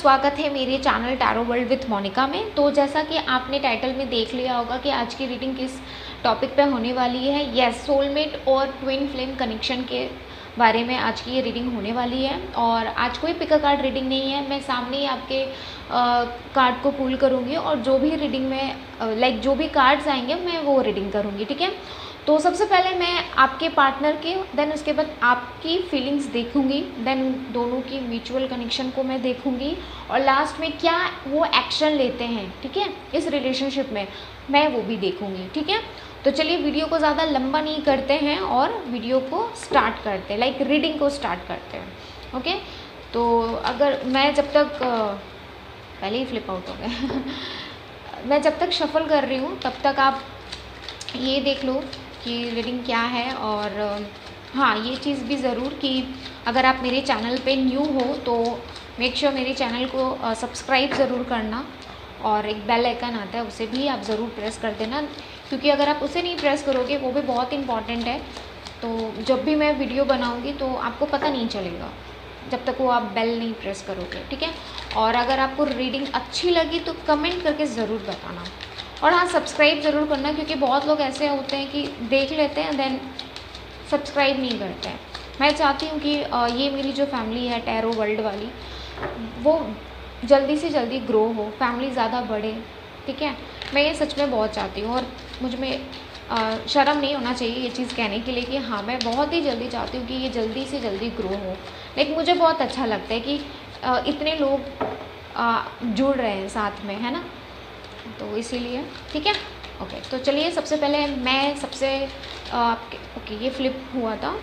स्वागत है मेरे channel tarot world with Monika में। तो जैसा कि आपने टाइटल में देख लिया होगा कि आज की रीडिंग किस टॉपिक पे होने वाली है। यस, सोलमेट और ट्विन फ्लेम कनेक्शन के बारे में आज की ये रीडिंग होने वाली है। और आज कोई पिक अ कार्ड रीडिंग नहीं है, मैं सामने ही आपके कार्ड को पुल करूँगी और जो भी रीडिंग में जो भी कार्ड्स आएंगे मैं वो रीडिंग करूँगी, ठीक है। तो सबसे पहले मैं आपके पार्टनर के, देन उसके बाद आपकी फीलिंग्स देखूंगी, देन दोनों की म्यूचुअल कनेक्शन को मैं देखूंगी और लास्ट में क्या वो एक्शन लेते हैं, ठीक है, इस रिलेशनशिप में मैं वो भी देखूंगी, ठीक है। तो चलिए वीडियो को ज़्यादा लंबा नहीं करते हैं और वीडियो को स्टार्ट करते हैं, रीडिंग को स्टार्ट करते हैं, ओके। तो अगर मैं जब तक पहले ही फ्लिप आउट हो गए मैं जब तक शफल कर रही हूँ तब तक आप ये देख लो कि रीडिंग क्या है। और हाँ, ये चीज़ भी ज़रूर कि अगर आप मेरे चैनल पे न्यू हो तो मेक श्योर मेरे चैनल को सब्सक्राइब ज़रूर करना और एक बेल आइकन आता है उसे भी आप ज़रूर प्रेस कर देना, क्योंकि अगर आप उसे नहीं प्रेस करोगे वो भी बहुत इंपॉर्टेंट है। तो जब भी मैं वीडियो बनाऊँगी तो आपको पता नहीं चलेगा जब तक वो आप बेल नहीं प्रेस करोगे, ठीक है। और अगर आपको रीडिंग अच्छी लगी तो कमेंट करके ज़रूर बताना। और हाँ, सब्सक्राइब ज़रूर करना, क्योंकि बहुत लोग ऐसे होते हैं कि देख लेते हैं देन सब्सक्राइब नहीं करते हैं। मैं चाहती हूँ कि ये मेरी जो फैमिली है टैरो वर्ल्ड वाली, वो जल्दी से जल्दी ग्रो हो, फैमिली ज़्यादा बढ़े, ठीक है। मैं ये सच में बहुत चाहती हूँ और मुझ में शर्म नहीं होना चाहिए ये चीज़ कहने के लिए कि हाँ, मैं बहुत ही जल्दी चाहती हूँ कि ये जल्दी से जल्दी ग्रो हो। मुझे बहुत अच्छा लगता है कि इतने लोग जुड़ रहे हैं साथ में, है ना, तो इसीलिए, ठीक है। ओके, तो चलिए सबसे पहले मैं ओके, ये फ्लिप हुआ था,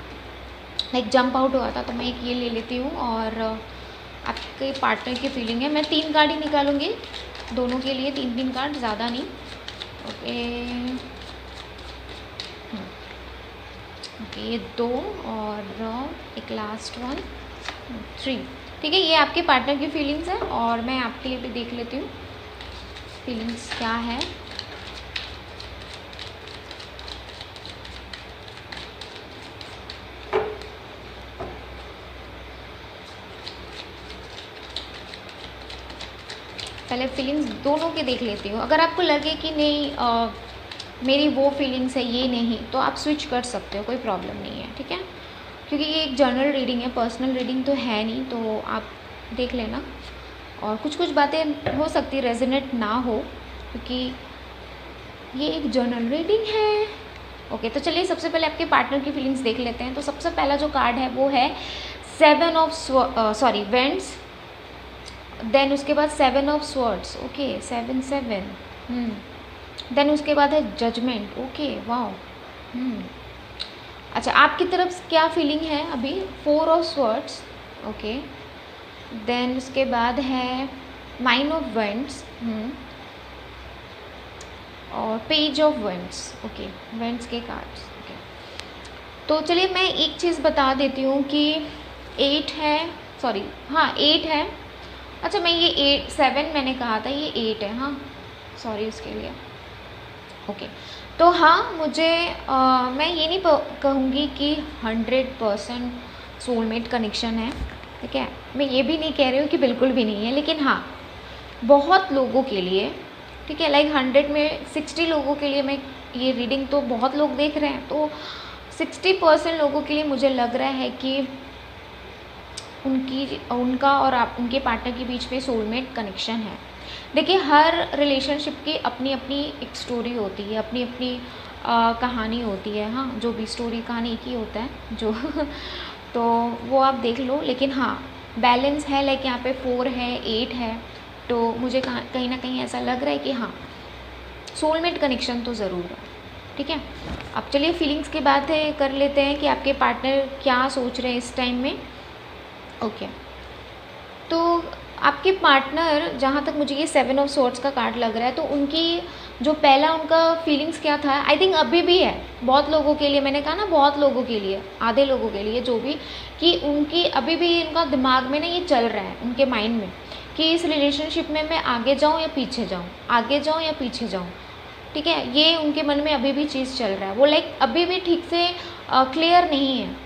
जंप आउट हुआ था, तो मैं एक ये ले लेती हूँ और आपके पार्टनर की फीलिंग है। मैं 3 कार्ड ही निकालूंगी दोनों के लिए, 3 कार्ड, ज़्यादा नहीं। ओके ओके, ये 2 और एक लास्ट वन 3, ठीक है। ये आपके पार्टनर की फीलिंग्स है और मैं आपके लिए भी देख लेती हूँ फीलिंग्स क्या है। पहले फीलिंग्स दोनों के देख लेती हूँ। अगर आपको लगे कि नहीं मेरी वो फीलिंग्स है ये नहीं, तो आप स्विच कर सकते हो, कोई प्रॉब्लम नहीं है, ठीक है। क्योंकि ये एक जनरल रीडिंग है, पर्सनल रीडिंग तो है नहीं, तो आप देख लेना। और कुछ बातें हो सकती रेजोनेट ना हो, क्योंकि ये एक जनरल रीडिंग है। ओके, तो चलिए सबसे पहले आपके पार्टनर की फीलिंग्स देख लेते हैं। तो सबसे पहला जो कार्ड है वो है 7 ऑफ वेंड्स, देन उसके बाद 7 ऑफ स्वॉर्ड्स, ओके, 7 देन उसके बाद है जजमेंट, ओके, वाओ। अच्छा, आपकी तरफ क्या फीलिंग है अभी? 4 ऑफ स्वॉर्ड्स, ओके, देन उसके बाद है 9 ऑफ वेंड्स और page of vends, okay, vends के कार्ड्स, ओके। तो चलिए मैं एक चीज़ बता देती हूँ कि 8 है, सॉरी, हाँ 8 है। अच्छा, मैं ये 7 मैंने कहा था, ये 8 है, हाँ सॉरी उसके लिए, ओके। तो हाँ, मुझे मैं ये नहीं कहूँगी कि 100% सोलमेट कनेक्शन है, ठीक है। मैं ये भी नहीं कह रही हूँ कि बिल्कुल भी नहीं है, लेकिन हाँ बहुत लोगों के लिए, ठीक है, 100 में 60 लोगों के लिए मैं ये रीडिंग, तो बहुत लोग देख रहे हैं, तो 60% लोगों के लिए मुझे लग रहा है कि उनका और उनके पार्टनर के बीच में सोलमेट कनेक्शन है। देखिए, हर रिलेशनशिप की अपनी अपनी एक स्टोरी होती है, अपनी अपनी कहानी होती है, हाँ, जो भी स्टोरी कहानी एक ही होता है जो तो वो आप देख लो। लेकिन हाँ, बैलेंस है, यहाँ पे 4 है, 8 है, तो मुझे कहीं ना कहीं ऐसा लग रहा है कि हाँ सोलमेट कनेक्शन तो ज़रूर है, ठीक है। अब चलिए फीलिंग्स की बात है कर लेते हैं कि आपके पार्टनर क्या सोच रहे हैं इस टाइम में। ओके, तो आपके पार्टनर, जहाँ तक मुझे ये 7 ऑफ स्वॉर्ड्स का कार्ड लग रहा है, तो उनकी जो पहला उनका फीलिंग्स क्या था, आई थिंक अभी भी है बहुत लोगों के लिए, मैंने कहा ना बहुत लोगों के लिए, आधे लोगों के लिए जो भी, कि उनकी अभी भी इनका दिमाग में ना ये चल रहा है उनके माइंड में कि इस रिलेशनशिप में मैं आगे जाऊँ या पीछे जाऊँ, आगे जाऊँ या पीछे जाऊँ, ठीक है। ये उनके मन में अभी भी चीज़ चल रहा है, वो अभी भी ठीक से क्लियर नहीं है।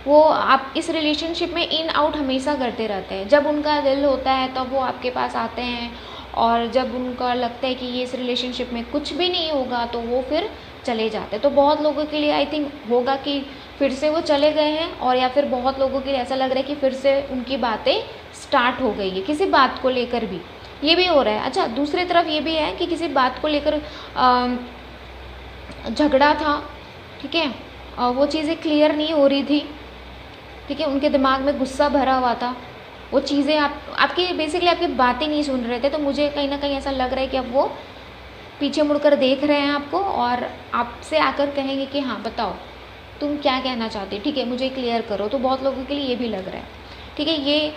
वो आप इस रिलेशनशिप में इन आउट हमेशा करते रहते हैं। जब उनका दिल होता है तब वो आपके पास आते हैं, और जब उनका लगता है कि ये इस रिलेशनशिप में कुछ भी नहीं होगा तो वो फिर चले जाते हैं। तो बहुत लोगों के लिए आई थिंक होगा कि फिर से वो चले गए हैं, और या फिर बहुत लोगों के लिए ऐसा लग रहा है कि फिर से उनकी बातें स्टार्ट हो गई है किसी बात को लेकर भी, ये भी हो रहा है। अच्छा, दूसरी तरफ ये भी है कि किसी बात को लेकर झगड़ा था, ठीक है, वो चीज़ें क्लियर नहीं हो रही थी, ठीक है, उनके दिमाग में गुस्सा भरा हुआ था, वो चीज़ें आपकी बेसिकली आपकी बातें नहीं सुन रहे थे। तो मुझे कहीं ना कहीं ऐसा लग रहा है कि अब वो पीछे मुड़कर देख रहे हैं आपको, और आपसे आकर कहेंगे कि हाँ बताओ तुम क्या कहना चाहते, ठीक है, मुझे क्लियर करो। तो बहुत लोगों के लिए ये भी लग रहा है, ठीक है, ये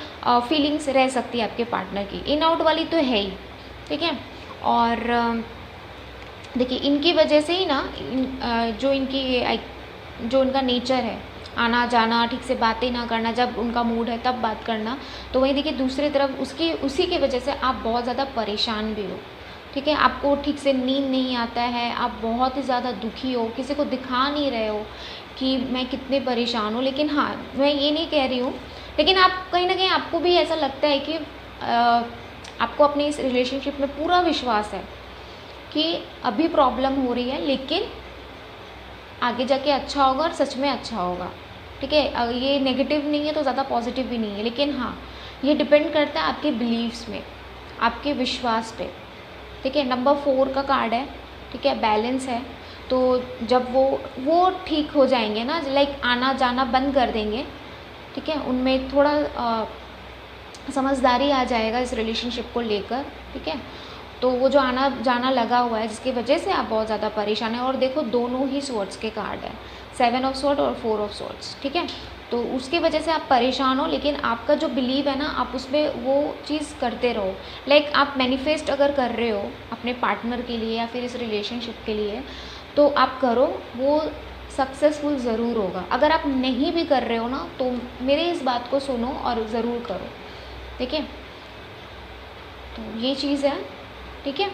फीलिंग्स रह सकती है आपके पार्टनर की। इन आउट वाली तो है ही, ठीक है। और देखिए इनकी वजह से ही ना जो इनका नेचर है, आना जाना, ठीक से बातें ना करना, जब उनका मूड है तब बात करना, तो वहीं देखिए दूसरी तरफ उसी की वजह से आप बहुत ज़्यादा परेशान भी हो, ठीक है, आपको ठीक से नींद नहीं आता है, आप बहुत ही ज़्यादा दुखी हो, किसी को दिखा नहीं रहे हो कि मैं कितने परेशान हूँ। लेकिन हाँ, मैं ये नहीं कह रही हूँ, लेकिन आप कहीं ना कहीं आपको भी ऐसा लगता है कि आपको अपने इस रिलेशनशिप में पूरा विश्वास है कि अभी प्रॉब्लम हो रही है लेकिन आगे जाके अच्छा होगा, और सच में अच्छा होगा, ठीक है। ये नेगेटिव नहीं है तो ज़्यादा पॉजिटिव भी नहीं है, लेकिन हाँ ये डिपेंड करता है आपके बिलीव्स में, आपके विश्वास पे, ठीक है। नंबर 4 का कार्ड है, ठीक है, बैलेंस है। तो जब वो ठीक हो जाएंगे ना, लाइक आना जाना बंद कर देंगे, ठीक है, उनमें थोड़ा समझदारी आ जाएगा इस रिलेशनशिप को लेकर, ठीक है। तो वो जो आना जाना लगा हुआ है जिसकी वजह से आप बहुत ज़्यादा परेशान हैं, और देखो दोनों ही स्वॉर्ड्स के कार्ड है, 7 ऑफ स्वॉर्ड और 4 ऑफ स्वॉर्ड्स, ठीक है। तो उसकी वजह से आप परेशान हो, लेकिन आपका जो बिलीव है ना, आप उसमें वो चीज़ करते रहो। लाइक आप मैनिफेस्ट अगर कर रहे हो अपने पार्टनर के लिए या फिर इस रिलेशनशिप के लिए, तो आप करो, वो सक्सेसफुल ज़रूर होगा। अगर आप नहीं भी कर रहे हो ना, तो मेरे इस बात को सुनो और ज़रूर करो, ठीक है। तो ये चीज़ है, ठीक है।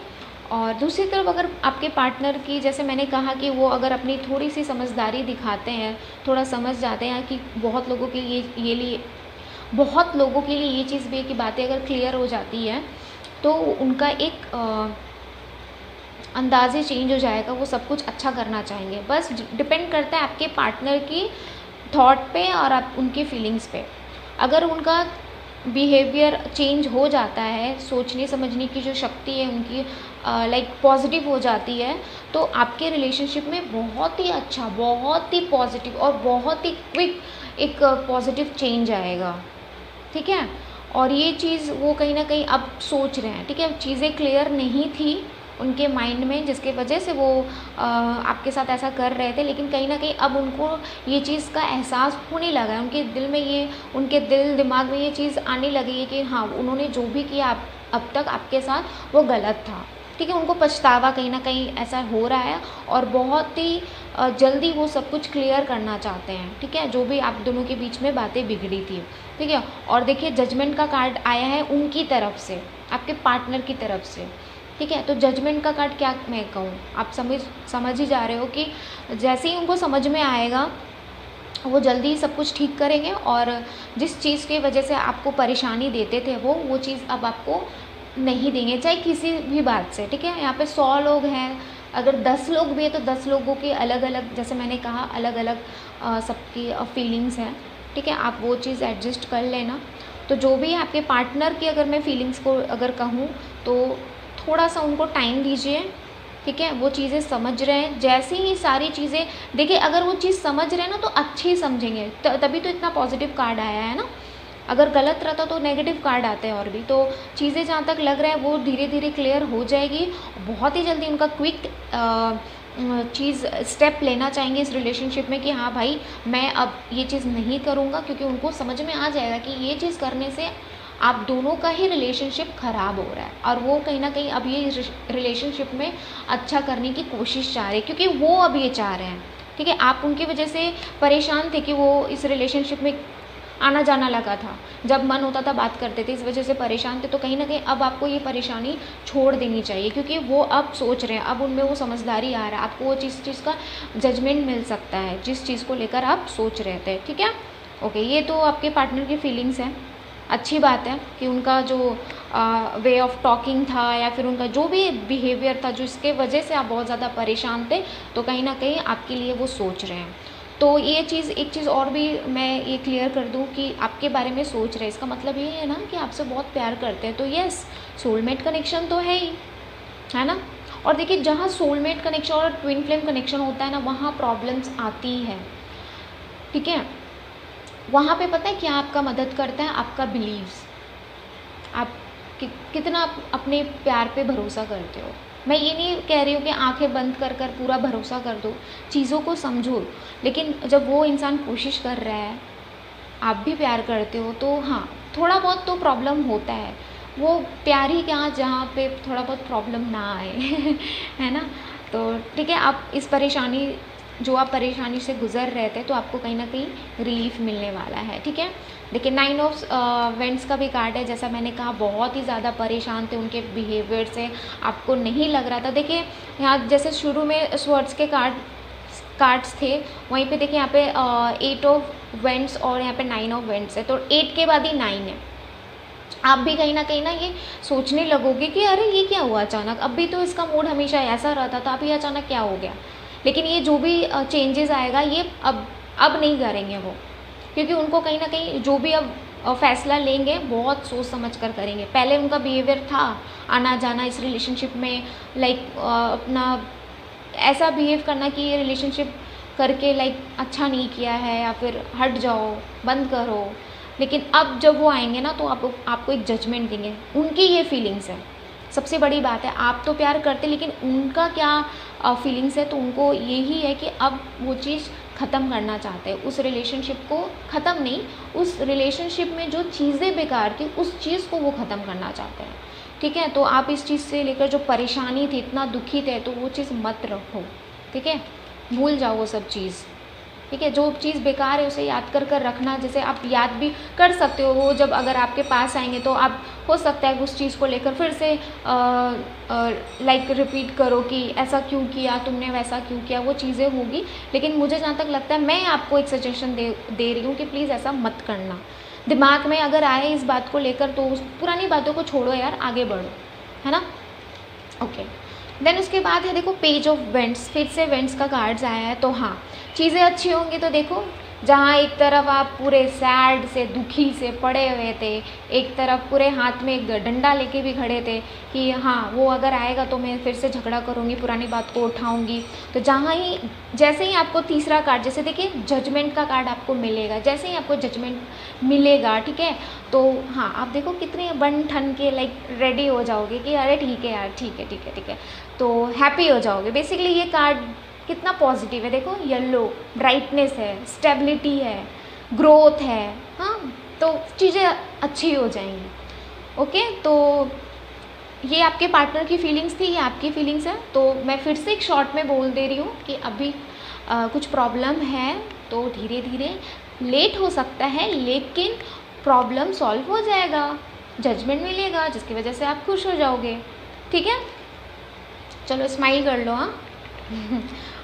और दूसरी तरफ अगर आपके पार्टनर की, जैसे मैंने कहा कि वो अगर अपनी थोड़ी सी समझदारी दिखाते हैं, थोड़ा समझ जाते हैं कि बहुत लोगों के बहुत लोगों के लिए ये चीज़ भी है कि बातें अगर क्लियर हो जाती है तो उनका एक अंदाज़े चेंज हो जाएगा, वो सब कुछ अच्छा करना चाहेंगे। बस डिपेंड करता है आपके पार्टनर की थॉट पे और आप उनकी फीलिंग्स पे। अगर उनका बिहेवियर चेंज हो जाता है, सोचने समझने की जो शक्ति है उनकी लाइक पॉजिटिव हो जाती है, तो आपके रिलेशनशिप में बहुत ही अच्छा, बहुत ही पॉजिटिव और बहुत ही क्विक एक पॉजिटिव चेंज आएगा, ठीक है। और ये चीज़ वो कहीं ना कहीं अब सोच रहे हैं, ठीक है। चीज़ें क्लियर नहीं थी उनके माइंड में जिसके वजह से वो आपके साथ ऐसा कर रहे थे, लेकिन कहीं ना कहीं अब उनको ये चीज़ का एहसास होने लगा है, उनके दिल में उनके दिल दिमाग में ये चीज़ आने लगी है कि हाँ, उन्होंने जो भी किया अब तक आपके साथ वो गलत था, ठीक है। उनको पछतावा कहीं ना कहीं ऐसा हो रहा है, और बहुत ही जल्दी वो सब कुछ क्लियर करना चाहते हैं, ठीक है, जो भी आप दोनों के बीच में बातें बिगड़ी थी, ठीक है। और देखिए जजमेंट का कार्ड आया है उनकी तरफ से, आपके पार्टनर की तरफ से, ठीक है। तो जजमेंट का कार्ड क्या मैं कहूँ, आप समझ ही जा रहे हो कि जैसे ही उनको समझ में आएगा वो जल्दी ही सब कुछ ठीक करेंगे, और जिस चीज़ की वजह से आपको परेशानी देते थे वो चीज़ अब आपको नहीं देंगे, चाहे किसी भी बात से, ठीक है। यहाँ पे 100 लोग हैं, अगर 10 लोग भी है तो 10 लोगों के अलग अलग, जैसे मैंने कहा, अलग अलग सबकी फीलिंग्स हैं, ठीक है। आप वो चीज़ एडजस्ट कर लेना। तो जो भी है आपके पार्टनर की अगर मैं फीलिंग्स को अगर कहूँ तो थोड़ा सा उनको टाइम दीजिए, ठीक है। वो चीज़ें समझ रहे हैं, जैसे ही सारी चीज़ें देखिए, अगर वो चीज़ समझ रहे हैं ना तो अच्छी समझेंगे, तभी तो इतना पॉजिटिव कार्ड आया है ना। अगर गलत रहता तो नेगेटिव कार्ड आते हैं, और भी तो चीज़ें जहाँ तक लग रहा है वो धीरे धीरे क्लियर हो जाएगी। बहुत ही जल्दी उनका क्विक चीज़ स्टेप लेना चाहेंगे इस रिलेशनशिप में कि हाँ भाई मैं अब ये चीज़ नहीं करूँगा, क्योंकि उनको समझ में आ जाएगा कि ये चीज़ करने से आप दोनों का ही रिलेशनशिप ख़राब हो रहा है, और वो कहीं ना कहीं अब ये रिलेशनशिप में अच्छा करने की कोशिश चाह रहे हैं, क्योंकि वो अब ये चाह रहे हैं, ठीक है। आप उनकी वजह से परेशान थे कि वो इस रिलेशनशिप में आना जाना लगा था, जब मन होता था बात करते थे, इस वजह से परेशान थे। तो कहीं ना कहीं अब आपको ये परेशानी छोड़ देनी चाहिए, क्योंकि वो अब सोच रहे हैं, अब उनमें वो समझदारी आ रहा है, आपको वो चीज़ का जजमेंट मिल सकता है जिस चीज़ को लेकर आप सोच रहे थे, ठीक है। ओके, ये तो आपके पार्टनर की फीलिंग्स हैं। अच्छी बात है कि उनका जो वे ऑफ टॉकिंग था या फिर उनका जो भी बिहेवियर था जो इसके वजह से आप बहुत ज़्यादा परेशान थे, तो कहीं ना कहीं आपके लिए वो सोच रहे हैं। तो ये चीज़, एक चीज़ और भी मैं ये क्लियर कर दूं कि आपके बारे में सोच रहे हैं, इसका मतलब ये है ना कि आपसे बहुत प्यार करते हैं। तो यस, सोलमेट कनेक्शन तो है ही, है ना। और देखिए, जहाँ सोलमेट कनेक्शन और ट्विन फ्लेम कनेक्शन होता है ना, वहाँ प्रॉब्लम्स आती है, ठीक है। वहाँ पे पता है क्या आपका मदद करता है? आपका बिलीव्स, आप कितना आप अपने प्यार पे भरोसा करते हो। मैं ये नहीं कह रही हूँ कि आंखें बंद कर कर पूरा भरोसा कर दो, चीज़ों को समझो, लेकिन जब वो इंसान कोशिश कर रहा है, आप भी प्यार करते हो, तो हाँ, थोड़ा बहुत तो प्रॉब्लम होता है। वो प्यार ही क्या जहाँ पे थोड़ा बहुत प्रॉब्लम ना आए है ना। तो ठीक है, आप इस परेशानी, जो आप परेशानी से गुजर रहे थे, तो आपको कहीं ना कहीं रिलीफ मिलने वाला है, ठीक है। देखिए, 9 ऑफ वेंट्स का भी कार्ड है। जैसा मैंने कहा, बहुत ही ज़्यादा परेशान थे उनके बिहेवियर से, आपको नहीं लग रहा था। देखिए यहाँ जैसे शुरू में स्वर्ड्स के कार्ड्स थे, वहीं पे देखिए यहाँ पे 8 ऑफ वेंट्स और यहाँ पे 9 ऑफ वेंट्स है, तो 8 के बाद ही 9 है। आप भी कहीं ना ये सोचने लगोगे कि अरे ये क्या हुआ अचानक, अभी तो इसका मूड हमेशा ऐसा रहता था, अभी अचानक क्या हो गया। लेकिन ये जो भी चेंजेस आएगा, ये अब नहीं करेंगे वो, क्योंकि उनको कहीं ना कहीं जो भी अब फैसला लेंगे बहुत सोच समझ कर करेंगे। पहले उनका बिहेवियर था आना जाना इस रिलेशनशिप में, लाइक अपना ऐसा बिहेव करना कि ये रिलेशनशिप करके लाइक अच्छा नहीं किया है, या फिर हट जाओ, बंद करो। लेकिन अब जब वो आएंगे ना, तो आपको एक जजमेंट देंगे। उनकी ये फीलिंग्स है, सबसे बड़ी बात है। आप तो प्यार करते, लेकिन उनका क्या फीलिंग्स है, तो उनको यही है कि अब वो चीज़ ख़त्म करना चाहते हैं। उस रिलेशनशिप को ख़त्म नहीं, उस रिलेशनशिप में जो चीज़ें बेकार थी, उस चीज़ को वो ख़त्म करना चाहते हैं, ठीक है। तो आप इस चीज़ से लेकर जो परेशानी थी, इतना दुखी थे, तो वो चीज़ मत रखो, ठीक है। भूल जाओ वो सब चीज़, ठीक है। जो चीज़ बेकार है उसे याद कर कर रखना। जैसे आप याद भी कर सकते हो, वो जब अगर आपके पास आएंगे, तो आप हो सकता है उस चीज़ को लेकर फिर से लाइक रिपीट करो कि ऐसा क्यों किया तुमने, वैसा क्यों किया, वो चीज़ें होगी। लेकिन मुझे जहाँ तक लगता है, मैं आपको एक सजेशन दे रही हूँ कि प्लीज़ ऐसा मत करना। दिमाग में अगर आए इस बात को लेकर, तो उस पुरानी बातों को छोड़ो यार, आगे बढ़ो, है ना। ओके, देन उसके बाद है देखो पेज ऑफ वेंट्स, फिर से वेंट्स का कार्ड्स आया है। तो हाँ, चीज़ें अच्छी होंगी। तो देखो, जहाँ एक तरफ आप पूरे सैड से, दुखी से पड़े हुए थे, एक तरफ पूरे हाथ में एक डंडा लेके भी खड़े थे कि हाँ, वो अगर आएगा तो मैं फिर से झगड़ा करूँगी, पुरानी बात को उठाऊँगी। तो जहाँ ही, जैसे ही आपको तीसरा कार्ड, जैसे देखिए जजमेंट का कार्ड आपको मिलेगा, जैसे ही आपको जजमेंट मिलेगा, ठीक है, तो हाँ, आप देखो कितने बन ठन के लाइक रेडी हो जाओगे कि अरे ठीक है यार, ठीक है ठीक है ठीक है, तो हैप्पी हो जाओगे। बेसिकली ये कार्ड कितना पॉजिटिव है, देखो येलो, ब्राइटनेस है, स्टेबिलिटी है, ग्रोथ है, हाँ, तो चीज़ें अच्छी हो जाएंगी। ओके, तो ये आपके पार्टनर की फीलिंग्स थी, ये आपकी फीलिंग्स है। तो मैं फिर से एक शॉर्ट में बोल दे रही हूँ कि अभी कुछ प्रॉब्लम है, तो धीरे धीरे लेट हो सकता है, लेकिन प्रॉब्लम सॉल्व हो जाएगा, जजमेंट मिलेगा, जिसकी वजह से आप खुश हो जाओगे, ठीक है। चलो स्माइल कर लो, हाँ।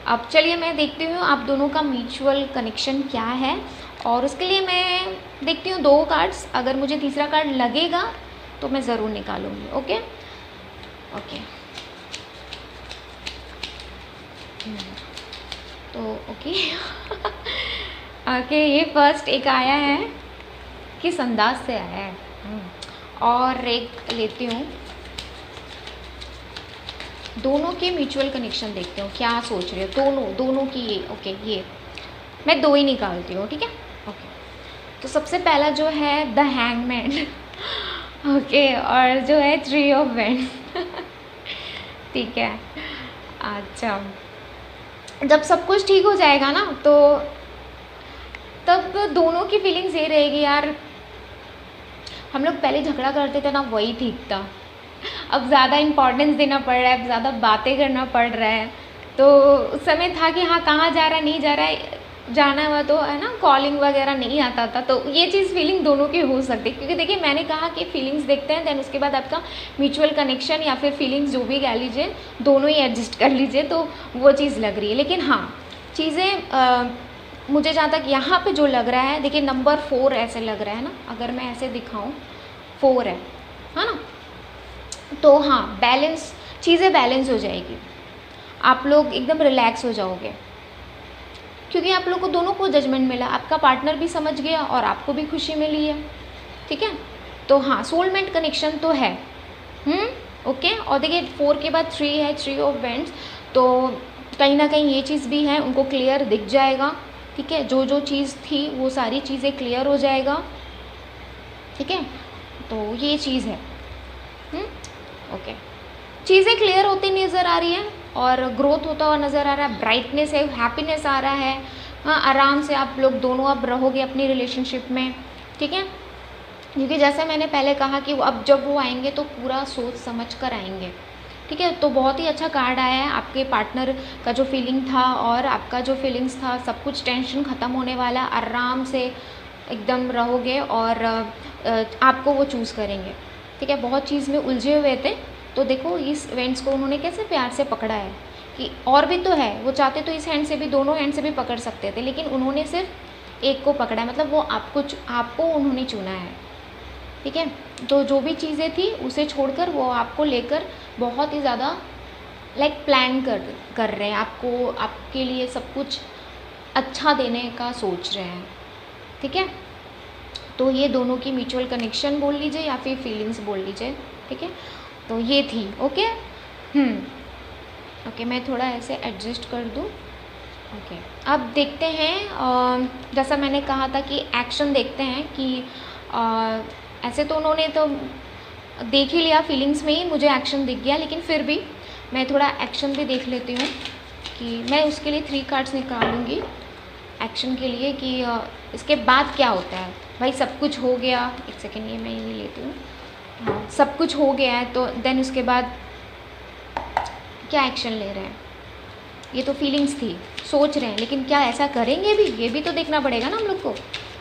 अब चलिए मैं देखती हूँ आप दोनों का म्यूचुअल कनेक्शन क्या है, और उसके लिए मैं देखती हूँ 2 कार्ड्स। अगर मुझे तीसरा कार्ड लगेगा तो मैं ज़रूर निकालूंगी। ओके ओके, तो ओके ओके, ये फर्स्ट एक आया है, किस अंदाज से आया है, और एक लेती हूँ, दोनों के म्यूचुअल कनेक्शन देखते हो, क्या सोच रहे हो दोनों की। ये ओके, ये मैं 2 ही निकालती हूँ, ठीक है। ओके, तो सबसे पहला जो है द हैंगमैन ओके, और जो है 3 ऑफ वेंट्स ठीक है। अच्छा, जब सब कुछ ठीक हो जाएगा ना, तो तब दोनों की फीलिंग्स ये रहेगी, यार हम लोग पहले झगड़ा करते थे ना, वही ठीक था, अब ज़्यादा इम्पोर्टेंस देना पड़ रहा है, अब ज़्यादा बातें करना पड़ रहा है। तो उस समय था कि हाँ, कहाँ जा रहा है, नहीं जा रहा है, जाना हुआ तो है ना, कॉलिंग वगैरह नहीं आता था। तो ये चीज़ फीलिंग दोनों की हो सकती है, क्योंकि देखिए मैंने कहा कि फीलिंग्स देखते हैं, देन उसके बाद आपका म्यूचुअल कनेक्शन या फिर फीलिंग्स जो भी कह लीजिए, दोनों ही एडजस्ट कर लीजिए, तो वो चीज़ लग रही है। लेकिन हाँ, चीज़ें मुझे जहाँ तक यहाँ पे जो लग रहा है, देखिए नंबर 4 ऐसे लग रहा है ना, अगर मैं ऐसे दिखाऊँ 4 है ना, तो हाँ बैलेंस, चीज़ें बैलेंस हो जाएगी, आप लोग एकदम रिलैक्स हो जाओगे, क्योंकि आप लोग को दोनों को जजमेंट मिला, आपका पार्टनर भी समझ गया और आपको भी खुशी मिली है, ठीक है। तो हाँ सोलमेट कनेक्शन तो है। ओके। और देखिए 4 के बाद 3 है, 3 ऑफ वेंट्स, तो कहीं ना कहीं ये चीज़ भी है, उनको क्लियर दिख जाएगा, ठीक है, जो जो चीज़ थी वो सारी चीज़ें क्लियर हो जाएगा, ठीक है, तो ये चीज़ है। ओके, चीज़ें क्लियर होती नज़र आ रही है और ग्रोथ होता हुआ नज़र आ रहा है, ब्राइटनेस है, हैप्पीनेस आ रहा है। हाँ आराम से आप लोग दोनों अब रहोगे अपनी रिलेशनशिप में, ठीक है, क्योंकि जैसे मैंने पहले कहा कि अब जब वो आएंगे तो पूरा सोच समझ कर आएंगे, ठीक है। तो बहुत ही अच्छा कार्ड आया है, आपके पार्टनर का जो फीलिंग था और आपका जो फीलिंग्स था, सब कुछ टेंशन ख़त्म होने वाला, आराम से एकदम रहोगे और आपको वो चूज़ करेंगे, ठीक है। बहुत चीज़ में उलझे हुए थे, तो देखो इस इवेंट्स को उन्होंने कैसे प्यार से पकड़ा है कि और भी तो है, वो चाहते तो इस हैंड से भी, दोनों हैंड से भी पकड़ सकते थे, लेकिन उन्होंने सिर्फ एक को पकड़ा है, मतलब वो आपको उन्होंने चुना है, ठीक है। तो जो भी चीज़ें थी उसे छोड़कर वो आपको लेकर बहुत ही ज़्यादा प्लान कर रहे हैं, आपको, आपके लिए सब कुछ अच्छा देने का सोच रहे हैं, ठीक है। तो ये दोनों की म्यूचुअल कनेक्शन बोल लीजिए या फिर फीलिंग्स बोल लीजिए, ठीक है। तो ये थी। ओके। ओके, मैं थोड़ा ऐसे एडजस्ट कर दूँ। ओके, अब देखते हैं, जैसा मैंने कहा था कि एक्शन देखते हैं कि ऐसे तो उन्होंने तो देख ही लिया, फीलिंग्स में ही मुझे एक्शन दिख गया, लेकिन फिर भी मैं थोड़ा एक्शन भी देख लेती हूँ कि मैं उसके लिए 3 कार्ड्स निकालूंगी एक्शन के लिए कि इसके बाद क्या होता है। भाई सब कुछ हो गया, एक सेकेंड ये मैं ये लेती हूँ, हाँ सब कुछ हो गया है, तो देन उसके बाद क्या एक्शन ले रहे हैं। ये तो फीलिंग्स थी, सोच रहे हैं, लेकिन क्या ऐसा करेंगे भी, ये भी तो देखना पड़ेगा ना हम लोग को।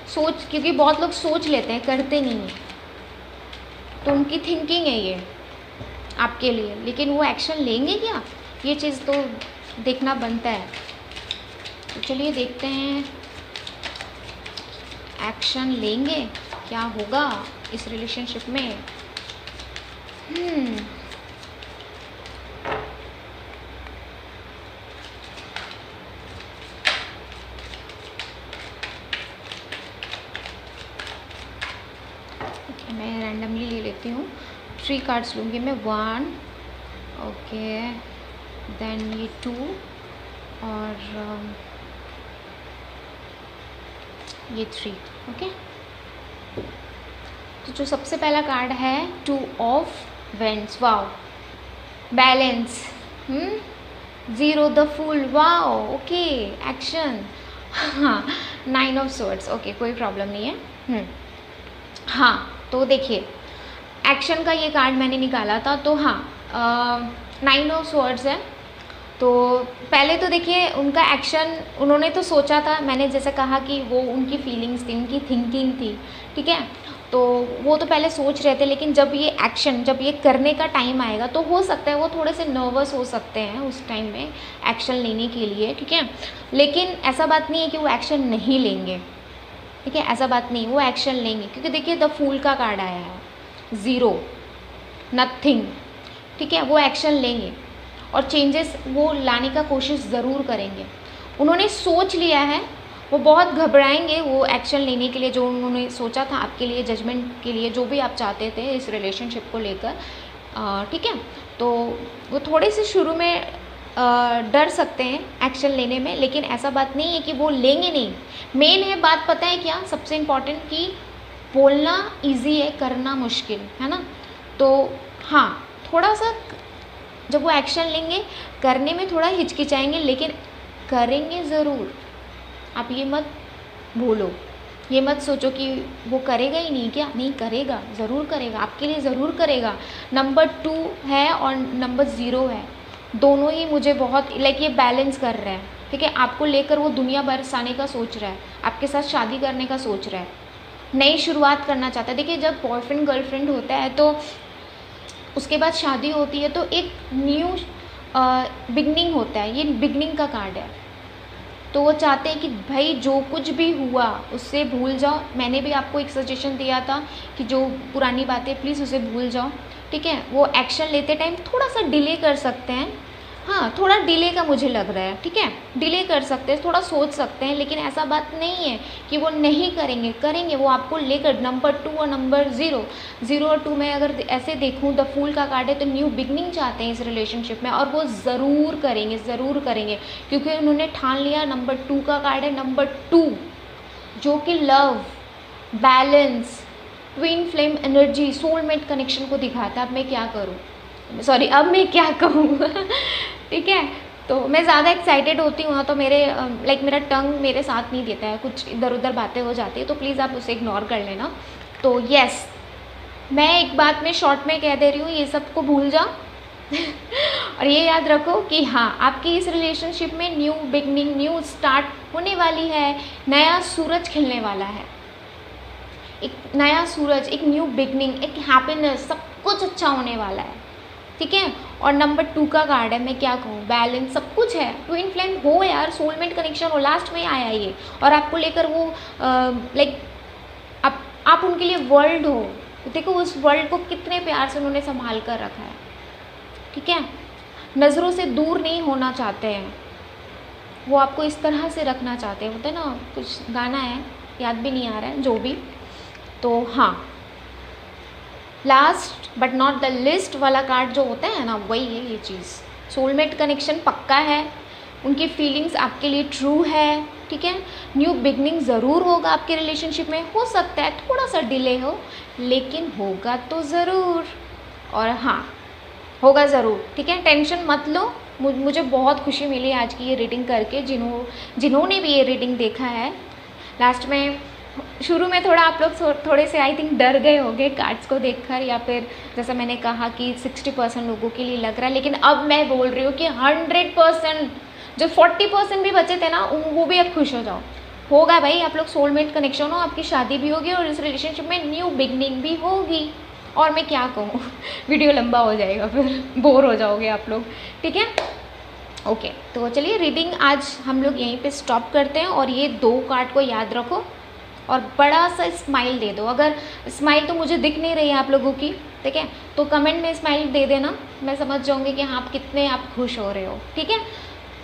सोच, क्योंकि बहुत लोग सोच लेते हैं, करते नहीं हैं, तो उनकी थिंकिंग है ये आपके लिए, लेकिन वो एक्शन लेंगे क्या, ये चीज़ तो देखना बनता है। तो चलिए देखते हैं एक्शन लेंगे, क्या होगा इस रिलेशनशिप में। मैं रैंडमली ले लेती हूँ, 3 कार्ड्स लूँगी मैं, 1, ओके, देन ये 2 और ये 3, ओके। तो जो सबसे पहला कार्ड है 2 of wands, wow, balance, 0 the fool, wow, okay, action, हाँ 9 ऑफ सोर्ड्स, ओके, कोई प्रॉब्लम नहीं है। हाँ तो देखिए एक्शन का ये कार्ड मैंने निकाला था, तो हाँ 9 ऑफ सोर्ड्स है। तो पहले तो देखिए उनका एक्शन, उन्होंने तो सोचा था, मैंने जैसे कहा कि वो उनकी फीलिंग्स थी, उनकी थिंकिंग थी, ठीक है, तो वो तो पहले सोच रहे थे, लेकिन जब ये एक्शन, जब ये करने का टाइम आएगा तो हो सकता है वो थोड़े से नर्वस हो सकते हैं उस टाइम में एक्शन लेने के लिए, ठीक है, लेकिन ऐसा बात नहीं है कि वो एक्शन नहीं लेंगे, ठीक है, ऐसा बात नहीं, वो एक्शन लेंगे, क्योंकि देखिए द फूल का कार्ड आया है, 0, नथिंग, ठीक है, वो एक्शन लेंगे और चेंजेस वो लाने का कोशिश ज़रूर करेंगे। उन्होंने सोच लिया है, वो बहुत घबराएंगे वो एक्शन लेने के लिए, जो उन्होंने सोचा था आपके लिए, जजमेंट के लिए, जो भी आप चाहते थे इस रिलेशनशिप को लेकर, ठीक है। तो वो थोड़े से शुरू में डर सकते हैं एक्शन लेने में, लेकिन ऐसा बात नहीं है कि वो लेंगे नहीं। मेन है बात, पता है क्या सबसे इम्पॉर्टेंट, कि बोलना इजी है, करना मुश्किल है ना। तो हाँ थोड़ा सा जब वो एक्शन लेंगे करने में थोड़ा हिचकिचाएंगे, लेकिन करेंगे ज़रूर। आप ये मत भूलो, ये मत सोचो कि वो करेगा ही नहीं, क्या नहीं करेगा, ज़रूर करेगा, आपके लिए ज़रूर करेगा। नंबर 2 है और नंबर 0 है, दोनों ही मुझे बहुत ये बैलेंस कर रहे हैं, ठीक है। आपको लेकर वो दुनिया बरसाने का सोच रहा है, आपके साथ शादी करने का सोच रहा है, नई शुरुआत करना चाहता है। देखिए जब बॉयफ्रेंड गर्लफ्रेंड होता है तो उसके बाद शादी होती है, तो एक न्यू बिगनिंग होता है, ये बिगनिंग का कार्ड है, तो वो चाहते हैं कि भाई जो कुछ भी हुआ उससे भूल जाओ। मैंने भी आपको एक सजेशन दिया था कि जो पुरानी बातें प्लीज़ उसे भूल जाओ, ठीक है। वो एक्शन लेते टाइम थोड़ा सा डिले कर सकते हैं, हाँ थोड़ा डिले का मुझे लग रहा है, ठीक है, डिले कर सकते हैं, थोड़ा सोच सकते हैं, लेकिन ऐसा बात नहीं है कि वो नहीं करेंगे, करेंगे। वो आपको लेकर नंबर 2 और नंबर 0 और 2 में अगर ऐसे देखूँ, द फूल का कार्ड है तो न्यू बिगनिंग चाहते हैं इस रिलेशनशिप में, और वो ज़रूर करेंगे, ज़रूर करेंगे, क्योंकि उन्होंने ठान लिया। नंबर 2 का कार्ड है, नंबर 2 जो कि love, balance, twin flame energy, soulmate connection को दिखाता है। अब मैं क्या करूँ, सॉरी अब मैं क्या कहूँ ठीक है। तो मैं ज़्यादा एक्साइटेड होती हूँ तो मेरे मेरा टंग मेरे साथ नहीं देता है, कुछ इधर उधर बातें हो जाती है, तो प्लीज़ आप उसे इग्नोर कर लेना। तो यस, मैं एक बात में शॉर्ट में कह दे रही हूँ, ये सब को भूल जाओ और ये याद रखो कि हाँ, आपकी इस रिलेशनशिप में न्यू बिगनिंग, न्यू स्टार्ट होने वाली है, नया सूरज खिलने वाला है, एक नया सूरज, एक न्यू बिगनिंग, एक हैप्पीनेस, सब कुछ अच्छा होने वाला है, ठीक है। और नंबर 2 का कार्ड है, मैं क्या कहूँ, बैलेंस, सब कुछ है, ट्विन फ्लेम हो यार, सोलमेट कनेक्शन हो, लास्ट में आया ये, और आपको लेकर वो आप उनके लिए वर्ल्ड हो। देखो उस वर्ल्ड को कितने प्यार से उन्होंने संभाल कर रखा है, ठीक है। नज़रों से दूर नहीं होना चाहते हैं, वो आपको इस तरह से रखना चाहते हैं। होता है ना, कुछ गाना है, याद भी नहीं आ रहा है, जो भी। तो हाँ, last but not the list वाला कार्ड जो होता है ना, वही है ये चीज़। सोलमेट कनेक्शन पक्का है, उनकी फीलिंग्स आपके लिए ट्रू है, ठीक है। न्यू बिगनिंग ज़रूर होगा आपके रिलेशनशिप में, हो सकता है थोड़ा सा डिले हो, लेकिन होगा तो ज़रूर, और हाँ होगा ज़रूर, ठीक है। टेंशन मत लो, मुझे बहुत खुशी मिली आज की ये रीडिंग करके। जिन्होंने भी ये रीडिंग देखा है, लास्ट में शुरू में थोड़ा आप लोग थोड़े से आई थिंक डर गए होंगे कार्ड्स को देखकर, या फिर जैसा मैंने कहा कि 60% लोगों के लिए लग रहा है, लेकिन अब मैं बोल रही हूँ कि 100%, जो 40% भी बचे थे ना, वो भी अब खुश हो जाओ। होगा भाई, आप लोग सोलमेट कनेक्शन हो, आपकी शादी भी होगी और इस रिलेशनशिप में न्यू बिगनिंग भी होगी। और मैं क्या कहूँ वीडियो लंबा हो जाएगा, फिर बोर हो जाओगे आप लोग, ठीक है। ओके, तो चलिए रीडिंग आज हम लोग यहीं पे स्टॉप करते हैं, और ये 2 कार्ड को याद रखो और बड़ा सा स्माइल दे दो। अगर स्माइल तो मुझे दिख नहीं रही है आप लोगों की, ठीक है, तो कमेंट में स्माइल दे देना, मैं समझ जाऊँगी कि हाँ आप कितने आप खुश हो रहे हो, ठीक है।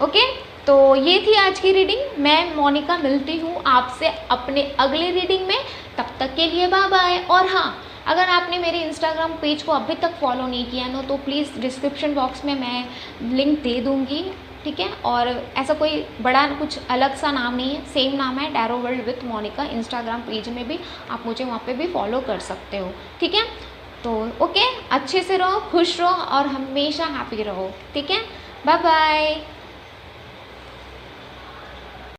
ओके, तो ये थी आज की रीडिंग। मैं मोनिका मिलती हूँ आपसे अपने अगले रीडिंग में, तब तक के लिए बाय बाय। और हाँ, अगर आपने मेरे इंस्टाग्राम पेज को अभी तक फॉलो नहीं किया ना, तो प्लीज़ डिस्क्रिप्शन बॉक्स में मैं लिंक दे दूँगी, ठीक है। और ऐसा कोई बड़ा कुछ अलग सा नाम नहीं है, सेम नाम है, tarot world with Monika. Instagram page में भी आप मुझे वहाँ पे भी फॉलो कर सकते हो, ठीक है। तो ओके, अच्छे से रहो, खुश रहो और हमेशा हैप्पी रहो, ठीक है। Bye bye.